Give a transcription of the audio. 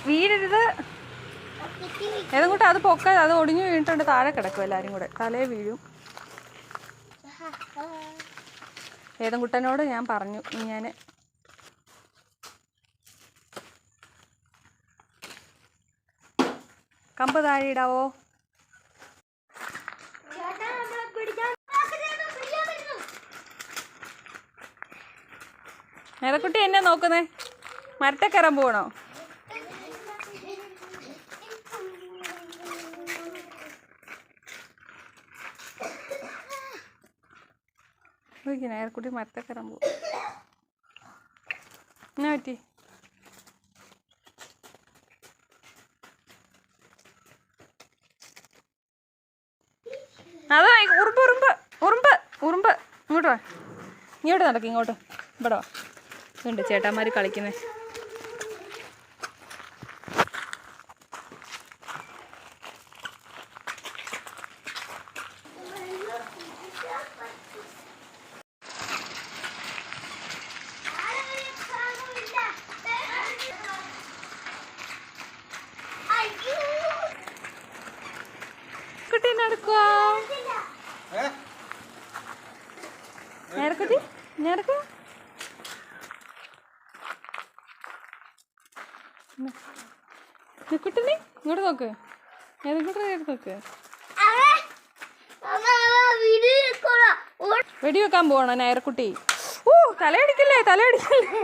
വീടരുത്. ഏതും അത് പൊക്കാതെ, അത് ഒടിഞ്ഞു വീണിട്ടുണ്ട്. താഴെ കിടക്കും എല്ലാരും കൂടെ, തലേ വീഴും. ഏതൻകുട്ടനോട് ഞാൻ പറഞ്ഞു, ഞാൻ കമ്പ് താഴെ ഇടാവോ? ഏതക്കുട്ടി എന്നെ നോക്കുന്നേ? മരത്തെ കയറാൻ പോകണോ? നേരക്കുട്ടി മരത്തെ കയറാൻ പോകും. എന്നാ പറ്റി? അതാ ഉറുമ്പ് ഉറുമ്പ് ഉറുമ്പ് ഉറുമ്പ്. ഇങ്ങോട്ട് വാ, ഇങ്ങോട്ട് നടക്കും, ഇങ്ങോട്ട്. ഇവിടെ വാ. ഉണ്ട് ചേട്ടാമാർ കളിക്കുന്നേ. കുട്ടി നടക്കുവാ. നേരക്കുട്ടി നേരക്കോ. കുട്ടിനെ ഇങ്ങോട്ട് നോക്ക്. ഏതെങ്കിലും നോക്ക്. വെടി വെക്കാൻ പോവാണോ നേരക്കുട്ടി? തലയടിക്കല്ലേ, തലയടിക്കല്ലേ.